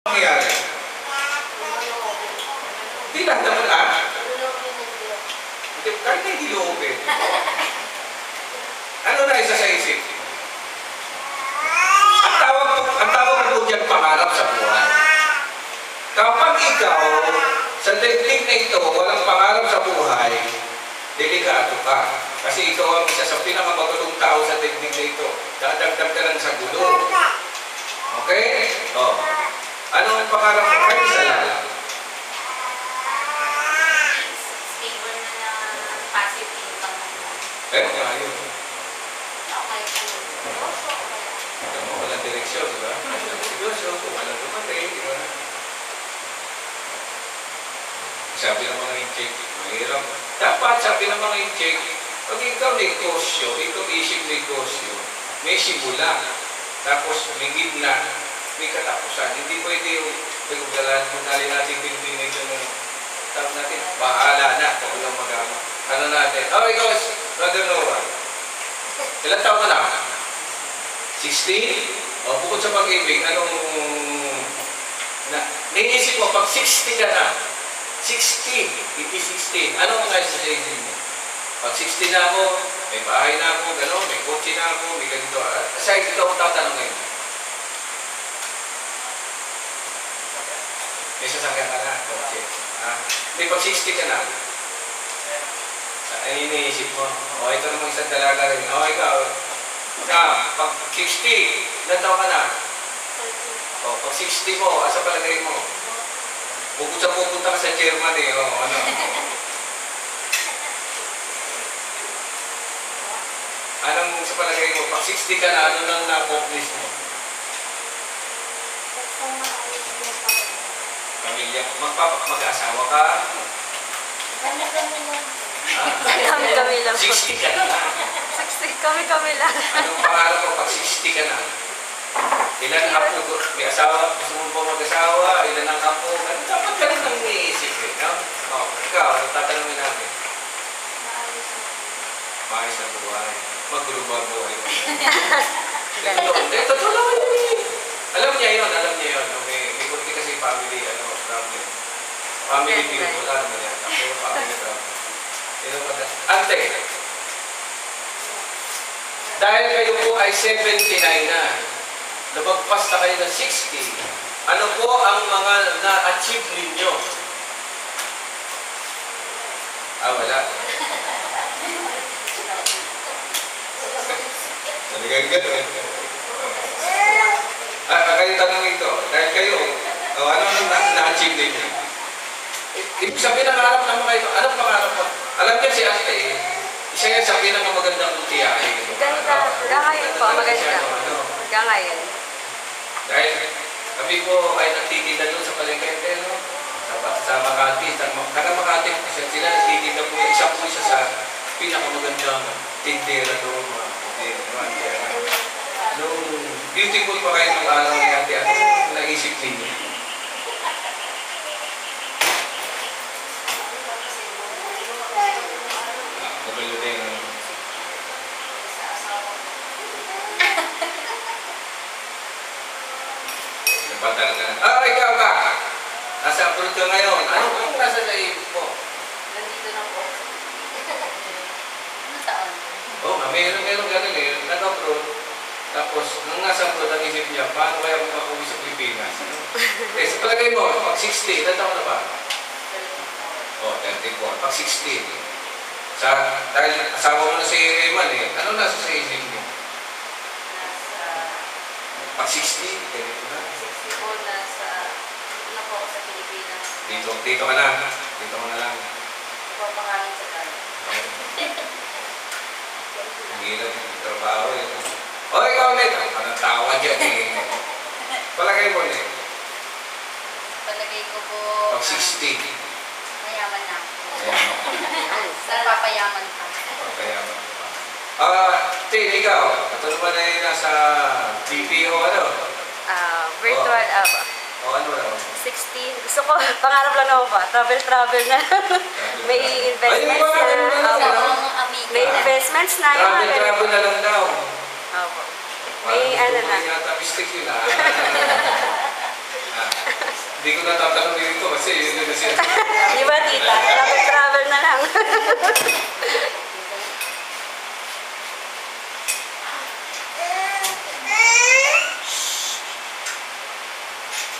Nangyayari? Hindi lang naman kahit hindi loobin. Ano na isa sa isip? Ang tawag po dyan pangarap sa buhay. Kapag ikaw, sa daigdig na ito, walang pangarap sa buhay, delikado ka. Kasi ikaw ang isa sa pinakamagulong tao sa daigdig na ito. Dadagdag ka lang sa gulo. Okay? Oh. Ano ang pangarap mo? Kayo isa lang. Stable na passive income. Ayun. Okay. Walang direksyon, di ba? Walang kung walang dumating, di ba? Sabi ng mga incheck, mahirap. Dapat sabi ng mga incheck, pag ikaw negosyo, ikaw isip negosyo, may simula. Tapos may gitna, may katapusan. Hindi pwede yung magdali natin pinipinay ito ng tawag natin, bahala na kung walang magama. Ano natin? Oh, ikaw, Brother Noah. Ilang taon ka na? 16? O, bukod sa pag-ibig, anong... Naisip mo, pag 60 ka na, 60, hindi 16. Ano ang nais sa isip mo? Pag 60 na ako, may bahay na ako, gano'n, may kotse na ako, may ganito. Aside, ikaw ang tatanong ngayon. May sasakyan ka na, kotse. Hindi, pag 60 ka na. Ay, iniisip mo. O, ito namang isang dalaga rin. O, ikaw, pag 60, ilan taon ka na? O, pag 60 mo, asa palagay mo? Bukod sa pupunta ka sa Germany, o, ano? Anong sa palagay mo? Pag 60 ka na, ano nang na-accomplish mo? Pamilya, mag-asawa ka? Kami lang. 60 ka na. 60, kami lang. Anong pangarap mo pag 60 ka na? Ilan ang apo? May asawa? Gusto mo ba mag-asawa? Ilan ang apo? Dapat ka rin ang iniisip eh. No? O, ikaw, anong tatanungin natin? Maayos na buhay. Maglubang buhay mo. Totoo naman yun eh. Alam niya yun. May kunti kasi family, problem. Family view, wala naman yan. Ako, family problem. Ante, dahil kayo po ay 79 na, lumagpas na kayo ng 60, ano po ang mga na-achieve ninyo? Wala. Nagagad. Kayo tanong ito, dahil kayo, ano na-achieve ninyo? Ibig sabihin ng harap naman kayo, anong pangarap mo? Alam niya si Ate, isa yan sa pinakamagandang tiyahin. Ganda. Ngayon po, maganda. Ngayon. Dahil kami po ay nagtitinda doon sa palengke, no? Sa Makati. Taga Makati, sila nagtitinda po. Isa po isa sa pinakamagandang tindera doon. Nung beautiful pa kayo ng araw ni Ate, ano naisip ninyo? Ikaw ka! Nasa abroad ka ngayon. Ano kung nasa sa ibig mo? Nandito na po. Ano taon? Mayroon gano'n eh. Nag-abroad. Tapos, nung nasa abroad, ang isip niya, paano kaya makakuwi sa Pilipinas? Sa palagay mo, pag 60, ilan taon na ba? 34. Pag 60. Dahil asawa mo na si Rayman eh. Ano nasa sa isip mo? Pag 60, ganito na. Dito ka na. Dito ka na lang. Ipapangalan sa tayo. Ang hirap yung trabaho eh. Ikaw ulit. Anong tawa dyan eh. Palagay mo ulit. Palagay ko po... Pag 60. Mayaman na. Papayaman pa. Papayaman pa. Tin, ikaw. Ito naman ay nasa BPO ano? Virtual app. Ano na? 60. Gusto ko, pangarap lang ako ba? Travel na. May investments na. May investments na. Travel na lang daw. May ano na. Yata mistake yun Hindi ko natatanong dito kasi yun na siya. Di ba, tita? Travel na lang.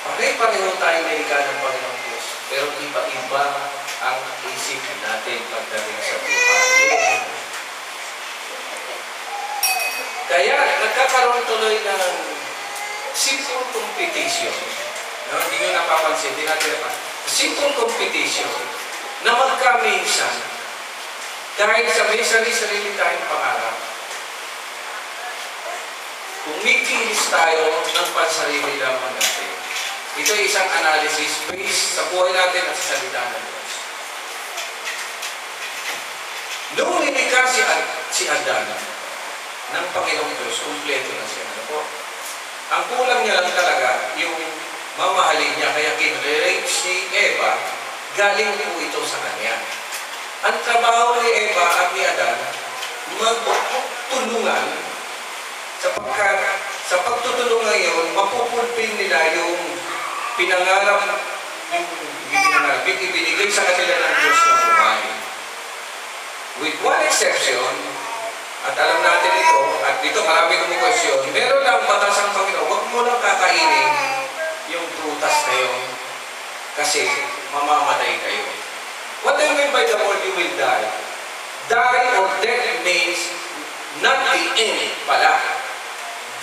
Pare-pareho tayong niligaw ng Panginoong Diyos. Pero iba-iba ang isip natin pagdating sa buhay. Kaya nagkakaroon tuloy ng simple competition. No? Hindi nyo napapansin, hindi natin napapansin. Simple competition na magkaminsan dahil sa may sarili-sarili tayong pangarap. Kumikilis tayo ng pansarili lamang natin. Ito ay isang analysis based sa buhay natin at sa salita ng Diyos. Noong nilikha si Adan ng Panginoong Diyos, kumpleto na siya. Ano po? Ang kulang niya lang talaga yung mamahalin niya, kaya kinrelate si Eva, galing po ito sa kanya. Ang trabaho ni Eva at ni Adan, magtulungan sapagkat sa pagtutulungan yun, mapupulpin nila yung pinangarap, yung ibinigay sa kanila ng Diyos na buhay. With one exception, at alam natin ito, at dito marami kong question, meron lang batas ang Panginoon, huwag mo lang kakainin yung prutas na yun kasi mamamatay kayo. What do you mean by the word you will die? Die or death means not the end pala.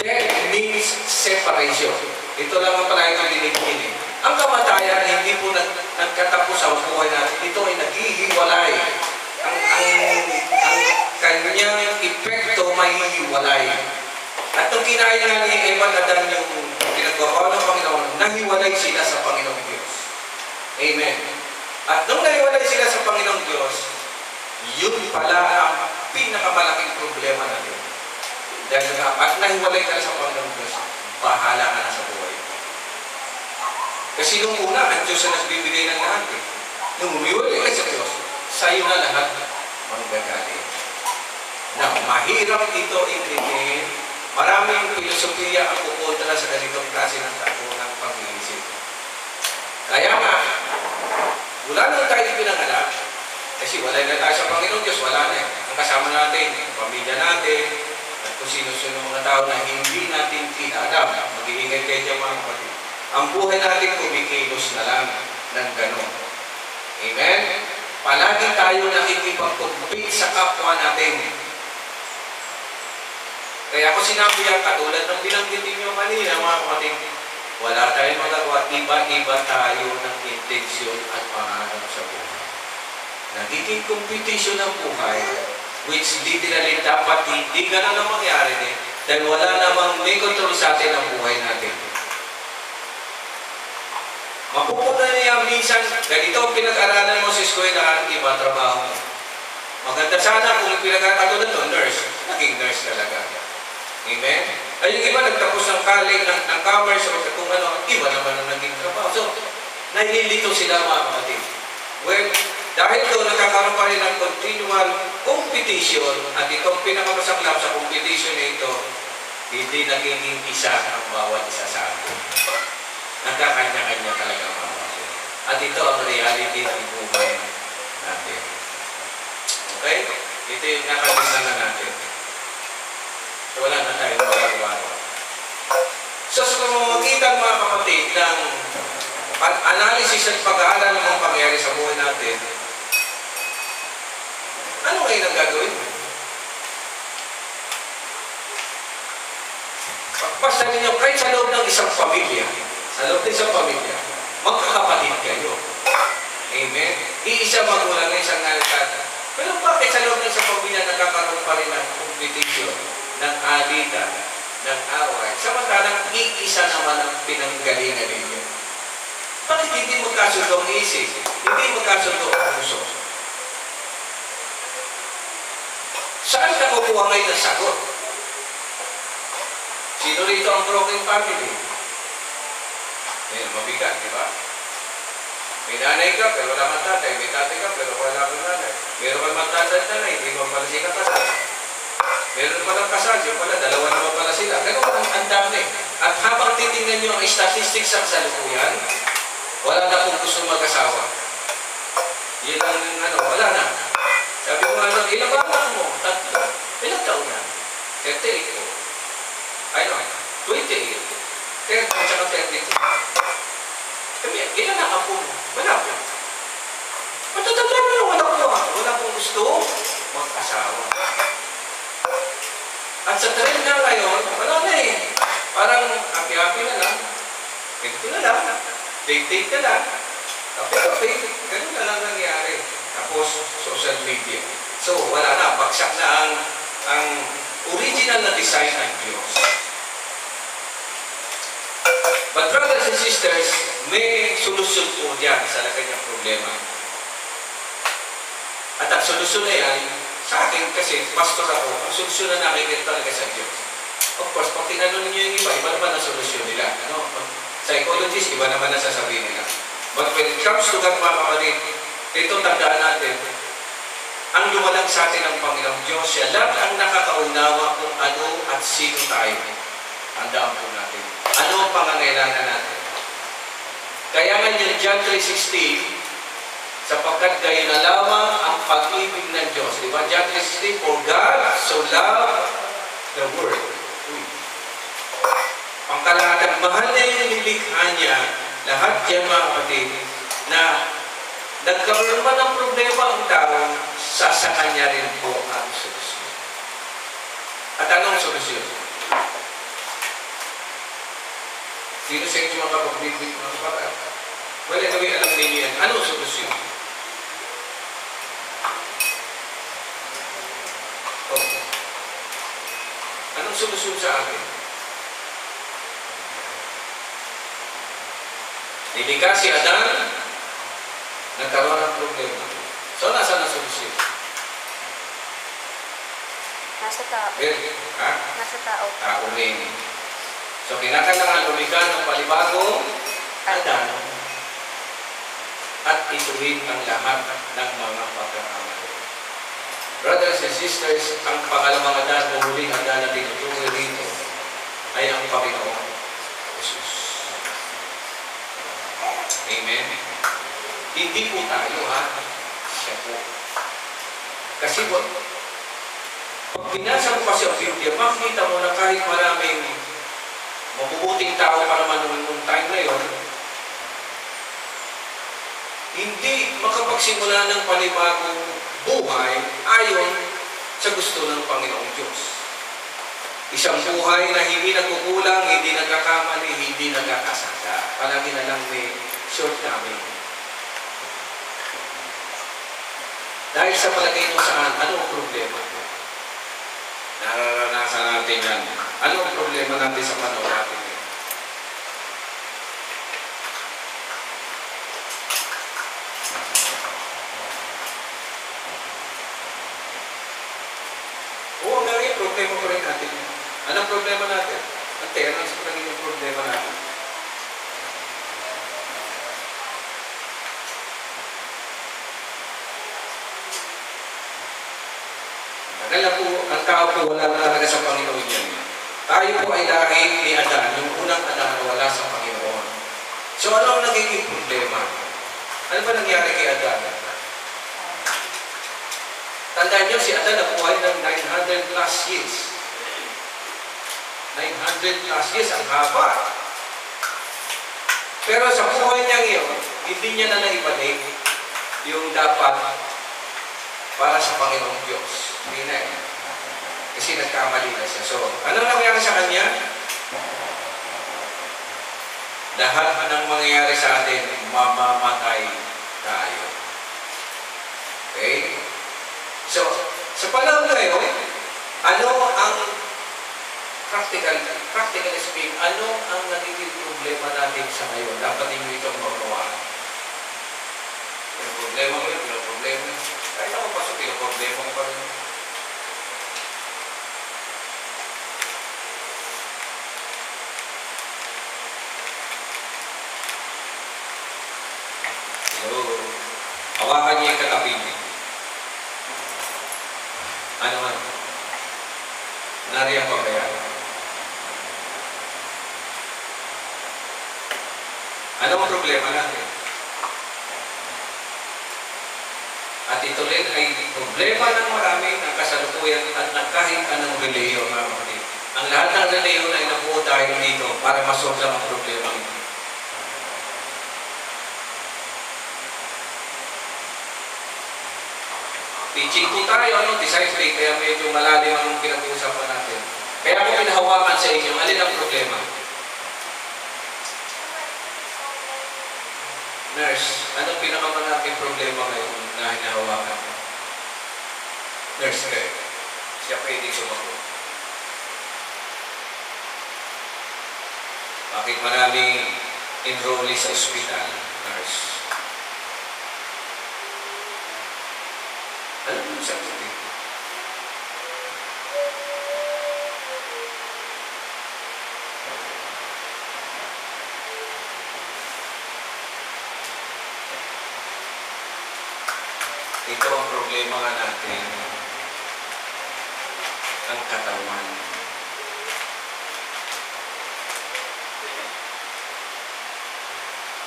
Death means separation. Ito lang ang pala ito dinigin. Ang kamatayan, hindi po nagkatapos sa buhay natin. Ito ay naghihiwalay. Ang kanyang epekto may hiwalay. At nung kinain nga ni Eva at Adan yung pinagawa ng Panginoon, nahiwalay sila sa Panginoong Diyos. Amen. At nung nahiwalay sila sa Panginoong Diyos, yun pala ang pinakamalaking problema natin. Dahil nga, at nahiwalay ka sa Panginoong Diyos, bahala ka na sa buhay. Kasi nung una, ang Diyos na nagbibigay ng lahat. Nung umiwalay ka sa Diyos, sa'yo na lahat manggagaling. Na mahirap ito intindihin. Maraming filosofiya ang kukontra sa ganitong klase ng ng pag-iisip. Kaya nga, wala nang tayo pinanganak, kasi wala na tayo sa Panginoon Diyos, wala na. Ang kasama natin, ang pamilya natin, at kung sino-sino mga tao na hindi natin kinaalam, mag-iingay kayo dyan mga kapatid. Ang buhay natin kumikilos na lang ng gano'n. Amen? Palagi tayo nakikipag-compete sa kapwa natin. Kaya ako sinabi yan, katulad ng binanggitin nyo kanina, mga kapatid, wala tayong magagawa, iba-iba tayo ng intensyon at pangarap sa buhay. Nagiging competition ng buhay, which literally dapat hindi ganun ang mangyari din, dahil wala namang may control sa atin ang buhay natin. Mapupunta niya minsan, ganito ang pinag-aralan mo sa eskwelahan, iba trabaho mo. Maganda sana kung pinag-aralan to, nurse, naging nurse talaga. Amen? Ay yung iba nagtapos ng college, ng commerce, o kung ano, iba naman ang naging trabaho. So, nahilito sila mga kapatid. Well, dahil doon nagkakaroon pa rin ng continual competition, at itong pinakamasaklap sa competition na ito, hindi nagiging isa ang bawat isa sa atin. Nagkakanya-kanya talaga mga kapatid. At ito ang reality ng buhay natin. Okay? Ito yung nakalimutan natin. So, wala na tayong magagawa. So, sa pamamagitan mga kapatid ng analysis at pag-aaral ng mga pangyayari sa buhay natin, ano ngayon ang gagawin mo? Basta ninyo, kahit sa loob ng isang pamilya, magkakapatid kayo. Amen? Iisa magulang na isang nalikata. Pero bakit sa loob ng isang pamilya nagkakaroon pa rin ng competition, ng alitan, ng away? Samantalang iisa naman ang pinanggalingan ninyo. Bakit hindi magkasundo ang isip? Hindi magkasundo ang puso? Saan ka kukuha ngayon ng sagot? Sino rito ang broken family? Mabigat, di ba? May nanay ka, pero wala kang tatay. May tatay ka, pero wala kang nanay. Meron kang matanda at nanay, hindi mo pala siya kasal. Meron palang kasal, yung pala, dalawa naman pala sila. Ganun ang dami. At habang titingnan nyo ang statistics sa kasalukuyan, wala na pong gusto mag-asawa. Yan ang wala na. Sabi ko ilang ba anak mo? 3. Ilang taon na? 38 po. Ay, 28. 30 at saka 32. Sabi, ilan na po mo? Wala po. Matatanda na lang, wala po. Wala pong gusto mag-asawa. At sa trend na ngayon, wala na eh. Parang happy-happy na lang. Ganito na lang. Date-date na lang. Kape-kape. Ganun na lang nangyari. Tapos, social media. So, wala na. Bagsak na ang original na design ng Diyos. But brothers and sisters, may solusyon po diyan sa kanyang problema. At ang solusyon na yan, sa akin kasi, pastor ako, ang solusyon na nakikita talaga sa Diyos. Of course, pag tinanong niyo yung iba naman ang solusyon nila. Psychologists, iba naman ang sasabihin nila. But when it comes to God, mga kapatid, ito tandaan natin, ang lumalang sa atin ng Panginoong Diyos, siya lang ang nakakaunawa kung ano at sino tayo. Tandaan po natin. Ano ang pangangailangan natin? Kaya nga yung John 3:16, sapagkat kayo na lamang ang pag-ibig ng Diyos. Diba? John 3:16, for God so loved the world. Pangkalahatan, mahal na yung nilikha niya, lahat yan mga kapatid, na nagkaroon man ng problema ang tao, sa kanya rin po ang solusyon. At anong solusyon? Sino sa inyo mga kapatid, mga kapatid? Well, anyway, alam ninyo yan. Anong solusyon? Anong solusyon sa akin? Nilikha si Adan, nagkaroon ng problema. So, nasa na solusyon? Nasa tao. Ha? Nasa tao. Tao rin. So, kinakailangan lumikha ng palibagong Adan at ituwid ang lahat ng mga pagkakamali. Brothers and sisters, ang pangalawang Adan o huling Adan na tinutukoy rito ay ang Panginoon Jesus. Amen? Hindi po tayo, ha? Siya po. Kasi pag binasa mo kasi ang Biblia, makikita mo na kahit maraming mabubuting tao para manunong time na yun, hindi makapagsimula ng panibagong buhay ayon sa gusto ng Panginoong Diyos. Isang buhay na hindi nagkukulang, hindi nagkakamali, hindi nagkakasala. Palagi na lang may shortcoming. Dahil sa palagay mo saan, anong problema? Nararanasan natin yan. Anong problema natin sa panahon natin? Oo, may problema pa rin natin. Anong problema natin? Ang terang sa naging problema natin. Kaya po, ang tao po wala na talaga sa Panginoon yan. Tayo po ay lahi ni Adan, yung unang Adan na wala sa Panginoon. So ano ang nagiging problema? Ano ba nangyari kay Adan? Tandaan niyo, si Adan nabuhay ng 900 plus years. 900 plus years, ang haba. Pero sa buhay niya ngayon, hindi niya na naibalik yung dapat para sa Panginoong Diyos. Hindi na eh. Kasi nagkamali na siya. So, ano nangyari sa kanya? Lahat ng mangyayari sa atin, mamamatay tayo. Okay? So, sa panahon ngayon, ano ang practical speaking, ano ang nagiging problema natin sa ngayon? Dapat ninyo itong magawa. Yung problema ko yun, yung problema yun. Kahit ako pasok yung problema ko pa rin. Hello. Hawakan niya yung katabi niya. Ano man? Nariyan pa ba yan? natin. At ito rin ay problema ng marami ng kasalukuyan at ng kahit anong reliyon, mga kapatid. Ang lahat ng reliyon ay nabuo dahil dito para masolve ang problema ito. Teaching po tayo, disciple, kaya medyo malalim ang pinag-uusapan natin. Kaya ako pinahawakan sa inyo, alin ang problema? Nurse, anong pinakamaraming problema ngayon na hinahawakan? Nurse, kayo. Siya pwede sumagot. Bakit maraming enrollee sa ospital? Nurse. Alam mo yung sagot eh. Ito ang problema nga natin. Ang katawan.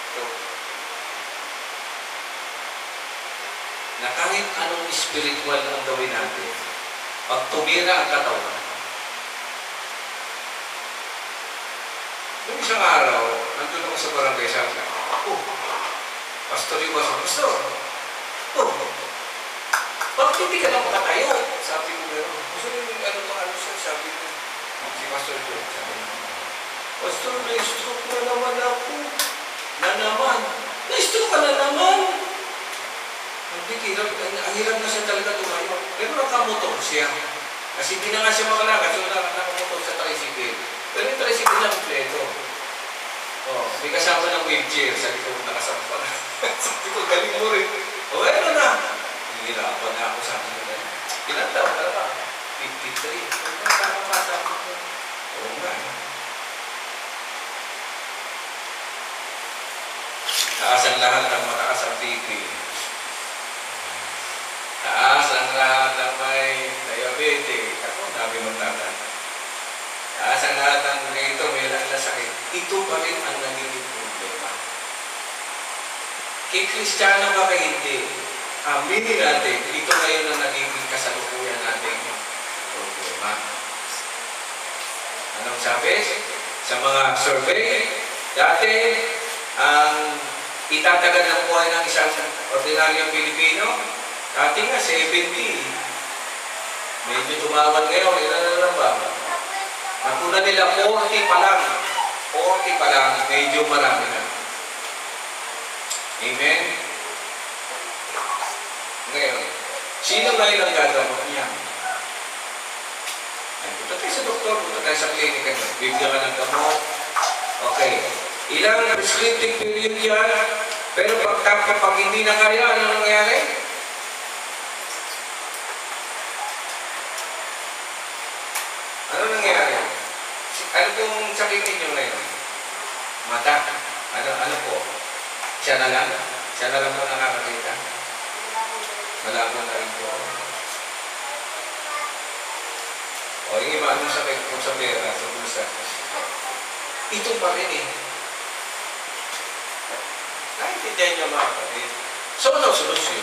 Ito. Na kahit anong spiritual ang gawin natin, pag tumira ang katawan, noong isang araw, nandun ako sa barangay, sabi ko, pastor yung pastor, bakit hindi ka lang makatayo? Sabi ko gano'n. Gusto nyo yung ano siya, sabi ko, si Pastor Joe, sabi ko, Pastor, na-stroke na naman ako. Na-stroke ka na naman. Hindi, ang hirap na siya talaga tumayo. Pero nakamotor siya. Kasi hindi na nga siya makalakad, so nakamotor sa tricycle. Pero yung tricycle niya kompleto. May kasama ng wheelchair. Sabi ko, nakasampa na. Sabi ko, galing mo rin. Ano na? Hihirapan na ako sa akin na gano'n. Ilang taon ka ba? 53. Ano parang bata ko? Oo nga. Taas ang lahat ng mataas ang BP. Taas ang lahat ng may diabetes. Ako, dami magtatan. Taas ang lahat ng ganito, may lang na sakit. Ito pa rin ang nagiging problema. Kay Kristiyano ba kayo hindi? Aminin natin, ito ngayon ang nagiging kasalukuyan natin problema. Anong sabi? Sa mga survey, dati, ang itatagal ng buhay ng isang ordinaryong Pilipino, dati nga 70. Medyo tumawad ngayon, ilan na lang ba? Nakuna nila 40 pa lang. 40 pa lang, medyo marami na. Amen? Ngayon, sino ngayon ang gagamot niya? Ay, punta tayo sa doktor, punta tayo sa klinika niya. Bibigyan ka ng gamot. Okay. Ilang prescriptive period yan, pero pag hindi na kaya, ano nangyari? Ano nangyari? Ano pong sakit ninyo ngayon? Mata. Ano po? Siya na lang? Siya na lang po nakakakita? Malabo na rin po. O, yung iba anong sakit po sa pera, sa bulsa. Ito pa rin eh. Naintindihan niyo mga kapatid. So, ano solusyon?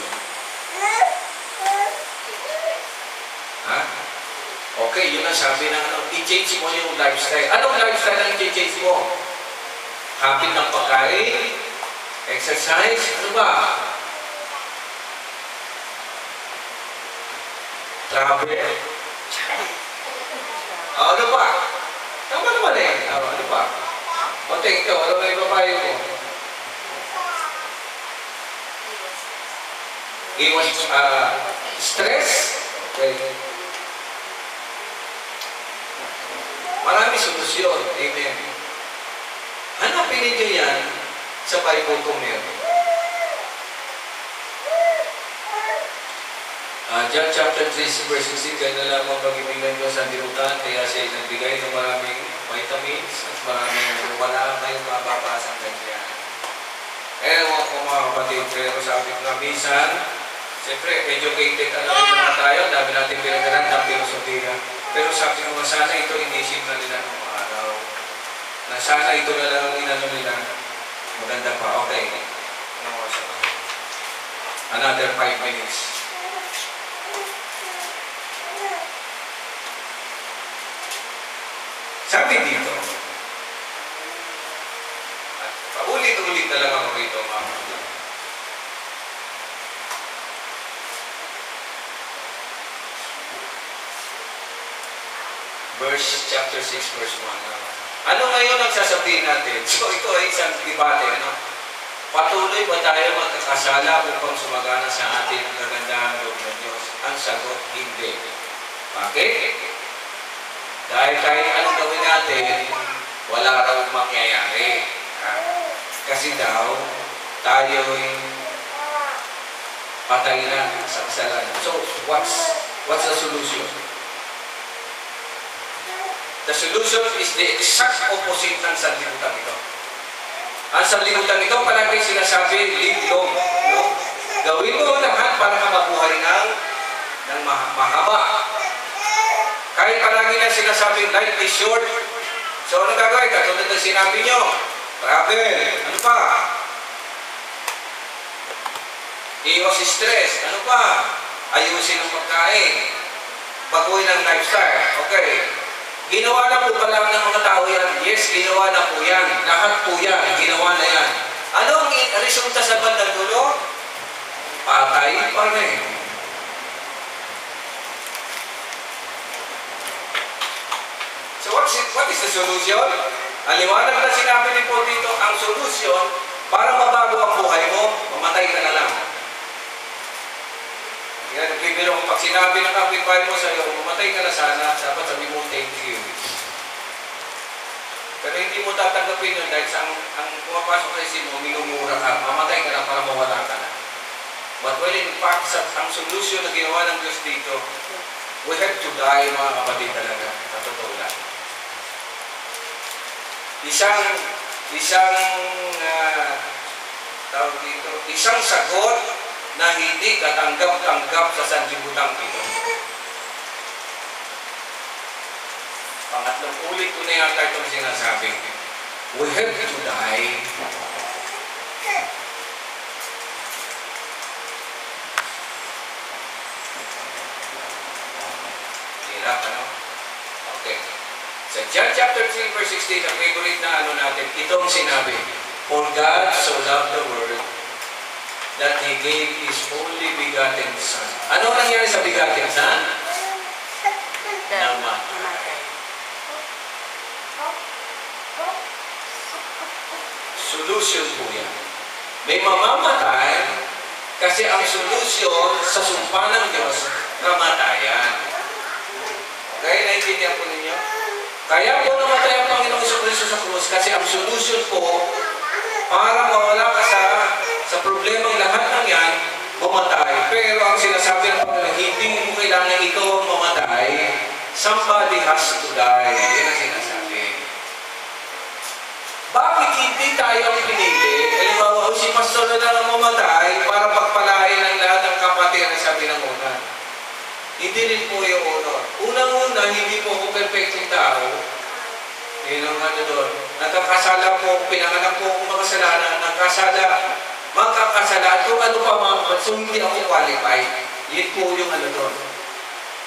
Ha? Okay, yun ang sabi ng ano, i-change mo yung lifestyle. Anong lifestyle ang i-change mo? Habit ng pagkain? Exercise? Ano ba? Travel? Ano ba? Tama naman eh. Ano ba? O, ikaw, ano ba yung babae mo? Iwas stress? Okay. Marami solusyon. Amen. Hanapin ninyo yan sa Bible kung meron. John chapter 3 verse 6, kaya na lamang pag-ibigay ko sa dirutan, kaya siya nagbigay ng maraming vitamins at maraming wala kayong mababasa ng kanya. Ewan ko mga kapatid, pero sabi ko nga minsan, siyempre, educated naman tayo, dami natin pinagalan ng filosofiya. Pero sabi ko nga, sana ito inisip na nila ng araw. Na sana ito na lang ang inano nila. Maganda pa. Okay. Anong oras na? Another 5 minutes. Sabi dito, at paulit-ulit na lang ako rito, mga kapatid. Chapter 6, verse 1. Ano ngayon ang sasabihin natin? So ito ay isang debate. Ano? Patuloy ba tayo magkakasala upang sumagana sa atin ang kagandahan loob ng Diyos? Ang sagot, hindi. Bakit? Dahil kahit anong gawin natin, wala raw mangyayari. Kasi daw, tayo'y patay na sa kasalanan. So, what's the solution? The solution is the exact opposite ng sanlibutan ito. Ang sanlibutan ito, palagi sinasabi, live long. No? Gawin mo lahat para ka mabuhay ng mahaba. Kahit palagi na sinasabi, life is short. So, ano gagawin? Katulad ng sinabi nyo, travel. Ano pa? Iwas stress. Ano pa? Ayusin ang pagkain. Baguhin ang lifestyle. Okay. Ginawa na po pala ng mga tao yan. Yes, ginawa na po yan. Lahat po yan. Ginawa na yan. Ano ang resulta sa bandang dulo? Patay pa rin. So what is the solution? Ang liwanag na sinabi ni Paul dito, ang solution para mabago ang buhay mo, mamatay ka na lang. Yan, bibiro ko, pag sinabi ng kapitbahay mo sa iyo, mamatay ka na sana, dapat sabi mo, thank you. Pero hindi mo tatanggapin yun dahil sa ang pumapasok sa isip mo, minumura ka, mamatay ka na para mawala ka na. But well, in fact, ang solusyon na ginawa ng Diyos dito, we have to die, mga kapatid talaga, sa totoo lang. Isang sagot na hindi katanggap-tanggap sa sanlibutan ito. Pangatlong ulit ko na yata itong sinasabi. We have to die. Hirap, ano? Okay. Sa John chapter 3, verse 16, ang favorite na ano natin, itong sinabi, For God so loved the world that He gave His only begotten Son. Ano nangyari sa begotten Son? Namatay. Solution po yan. May mamamatay kasi ang solution sa sumpa ng Diyos, kamatayan. Okay, naintindihan po ninyo? Kaya po namatay ang Panginoong Jesucristo sa krus kasi ang solution po para mawala ka sa problemang lahat ng yan, mamatay. Pero ang sinasabi ng Panginoon, hindi mo kailangan ikaw ang mamatay. Somebody has to die. Yan ang sinasabi. Bakit hindi tayo ang pinili? Halimbawa, si pastor na lang ang mamatay para pagpalain ang lahat ng kapatid na sabi ng una. Hindi rin po yung honor. Unang-una, hindi po ako perfectong tao. Yun ang ano doon. Nagkakasala po, pinanganak po akong makasalanan, magkakasala, at kung ano pa mga so hindi ako qualified. Yun po yung ano doon.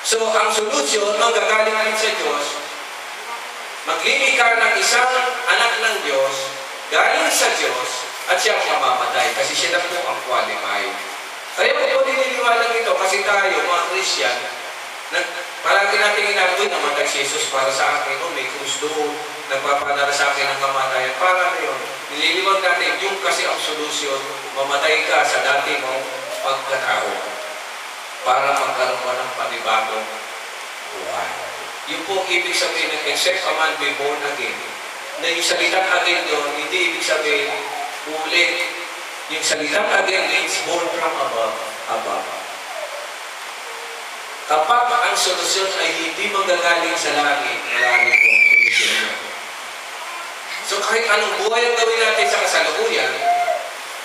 So, ang solusyon, manggagaling rin sa Diyos, maglimikar ng isang anak ng Diyos, galing sa Diyos, at siya ang mamamatay, kasi siya na po ang qualified. Kaya po nililiwanag ito, kasi tayo, mga Christian, palagi natin inagoy, namatay si Jesus para sa akin, may krus doon, nagpapadala sa akin ng kamatayan. Para na yun, nililiwag natin, yung kasi ang solusyon, mamatay ka sa dati mong pagkatao para magkaroon ka ng panibagong buhay. Yung po ibig sabihin ng except a man be born again, na yung salitang again yun, hindi ibig sabihin ulit. Yung salitang again means born from above. Kapag ang solusyon ay hindi manggagaling sa langit, wala rin pong solusyon. So kahit anong buhay ang gawin natin sa kasalukuyan,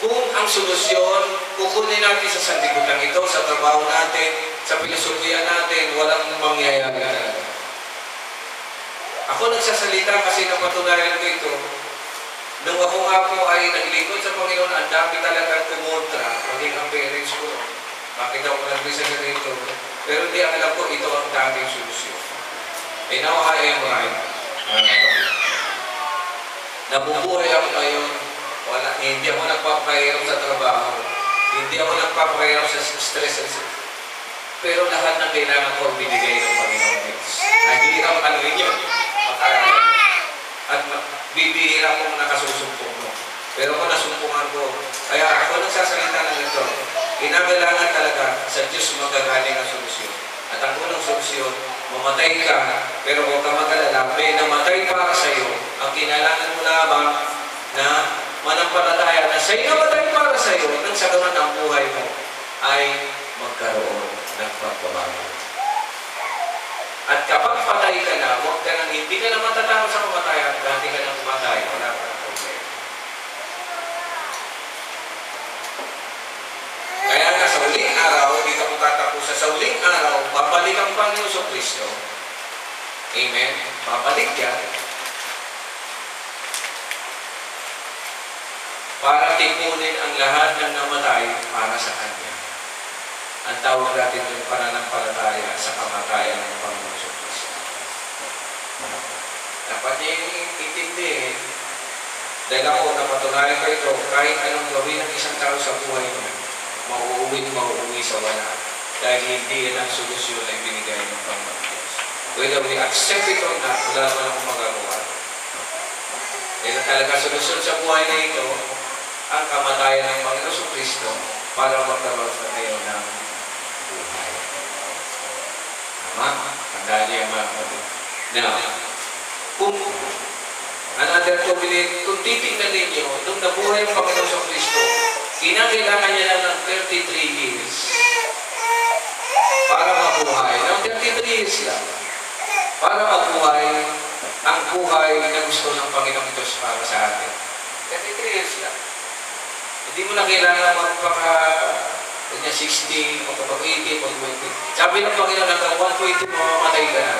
kung ang solusyon, kukunin natin sa sanlibutan ito, sa trabaho natin, sa pilosopiya natin, walang mangyayari talaga. Ako nagsasalita kasi napatunayan ko ito, Nung ako nga po ay naglingkod sa Panginoon, ang dami talagang kumontra, maging ang parents ko. Bakit ako nag-resign na rito? Pero hindi ang alam ko, ito ang daming solusyon. And now I am right. Nabubuhay ako ngayon. Hindi ako nagpapahirap sa trabaho. Hindi ako nagpapahirap sa stress. Pero lahat ng kailangan ko binigay ng Panginoon Diyos. Nahihirap ano yun. Makaralan. At bibihira ko nakasusumpong mo. Pero kung nasumpungan ko, kaya ako nagsasalita ng ito, kinakailangan talaga sa Diyos magagaling ang solusyon. At ang unang solusyon, mamatay ka, pero huwag ka mag-alala, may namatay para sa iyo. Ang kinailangan mo lamang na manampalataya na sa'yo namatay para sa iyo, nang sa gaman ang buhay mo ay magkaroon ng pagbabago. At kapag patay ka na, huwag ka nang, hindi ka na matatakot sa kamatayan, dahil ka nang matay, wala ka ng problema. Kaya nga sa uling araw, hindi ka mo tatapusan, sa uling araw, babalik ang Panginoon sa Kristo. Amen? Babalik yan. Para tipunin ang lahat ng namatay para sa Kanya. Ang tawag natin yung pananampalataya sa kamatayan ng Panginoon sa Kristo. Dapat niyong intindihin, dahil ako napatunayan ko ito, kahit anong gawin ng isang tao sa buhay niya, mauuwi sa wala. Dahil hindi yan ang solusyon na ibinigay ng Panginoon Diyos. Whether we accept it or not, wala naman akong magagawa. Dahil talaga solusyon sa buhay na ito, ang kamatayan ng Panginoon sa Kristo para magkaroon sa ngayon ng buhay. Tama? Tandaan niya mga kapatid. Now, kung another covenant, kung titignan ninyo, nung nabuhay ang Panginoon sa Kristo, kinakailangan niya lang ng 33 years para mabuhay. Ng 33 years lang. Para mabuhay ang buhay na gusto ng Panginoong Diyos para sa atin. 33 years lang. Hindi mo na kailangan magpaka 60, magpaka 80, magpaka 20. Sabi ng Panginoon, hanggang 120, mamamatay ka na.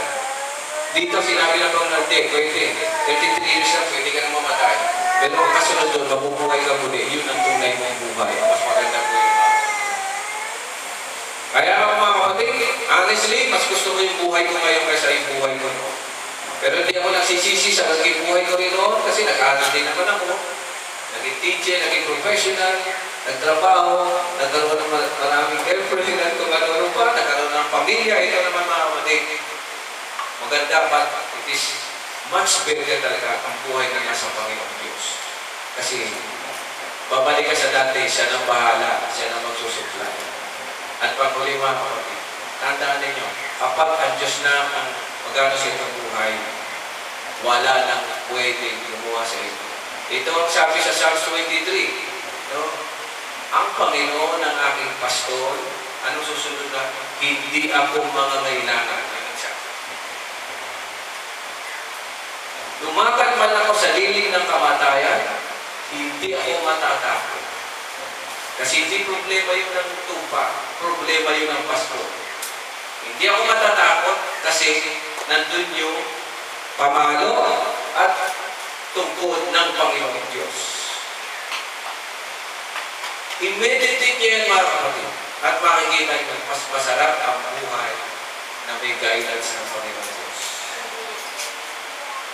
Dito sinabi ng Panginoon, pwede. 33 years lang, pwede ka na mamatay. Pero ang kasunod doon, mabubuhay ka muli. Yun ang tunay mong buhay. Mas maganda po yun. Kaya mga kapatid, honestly, mas gusto ko yung buhay ko ngayon kaysa yung buhay ko noon. Pero hindi ako nagsisisi sa naging buhay ko rin noon kasi nag-aral din naman ako. Naging teacher, naging professional, nagtrabaho, nagkaroon ng maraming girlfriend, at kung ano pa, nagkaroon ng pamilya. Ito naman mga kapatid. Maganda pa, it is much better talaga ang buhay na nasa Panginoong Diyos. Kasi, babalik ka sa dati, siya nang bahala, siya nang magsusupply. At pag-uli mga kapatid, tandaan ninyo, kapag ang Diyos na ang magano sa itong buhay, wala nang pwedeng lumuha sa ito. Ito ang sabi sa Psalms 23, no? Ang Panginoon ang aking pastor, anong susunod na? Hindi ako mangangailangan. Lumakad man ako sa liling ng kamatayan, hindi ako matatakot. Kasi hindi problema yun ng tupa, problema yun ng pastor. Hindi ako matatakot kasi nandun yung pamalo at tungkod ng Panginoong Diyos. I-meditate niyo yan mga kapatid at makikita niyo mas masarap ang buhay na may guidance ng Panginoong Diyos.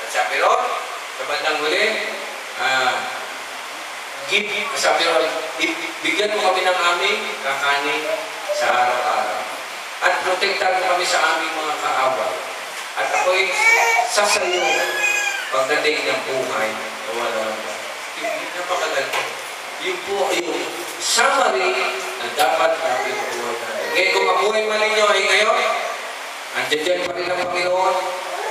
At sabi ron, sa bandang huli, sabi ron, bigyan mo kami ng aming kakanin sa araw-araw. At protektahan mo kami sa aming mga kaaway. At ako'y sasayo pagdating ng buhay na walang napakaganda. Yun po yung summary na dapat natin buhay natin. Ngayon, kung mabuhay man ninyo ay ngayon, andyan pa rin ang Panginoon.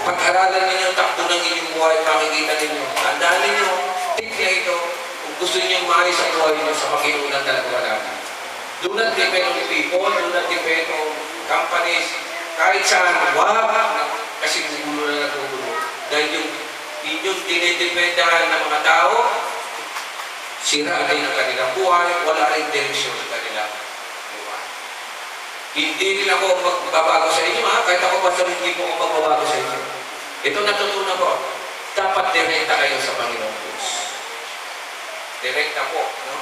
Pag-aralan ninyo ang takbo ng inyong buhay, makikita ninyo. Tandaan ninyo, tip na ito, kung gusto ninyo maayos ang buhay ninyo sa Panginoon ang talaga wala na. Do not depend on people, do not depend on companies, kahit saan, kasi gugulo na nagugulo. Dahil yung inyong dinidependahan ng mga tao, sira din ang kanilang buhay, wala rin direksyon ng kanilang buhay. Hindi rin ako magbabago sa inyo, kahit ako basta hindi po ako magbabago sa inyo. Ito natutunan ko, dapat direkta kayo sa Panginoong Diyos. Direkta po. No?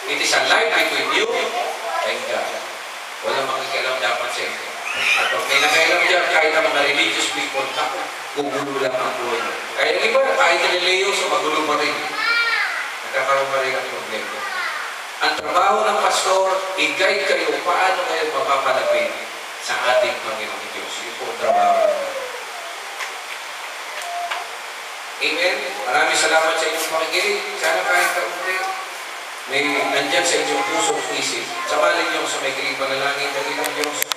It is a life between you and God. Walang makikialam dapat sa inyo. At pag may nakailam dyan, kahit ang mga religious people, ako, gugulo lang ang buhay mo. Kaya iba, kahit nilileo, so magulo pa rin. Nagkakaroon pa rin ang problema. Ang trabaho ng pastor, i-guide kayo paano kayo mapapalapit sa ating Panginoong Diyos. Yun po ang trabaho. Amen. Maraming salamat sa inyong pakikinig. Sana kahit kaunti, may nandyan sa inyong puso at isip. Sabalin niyo sa may panalangin ng Diyos.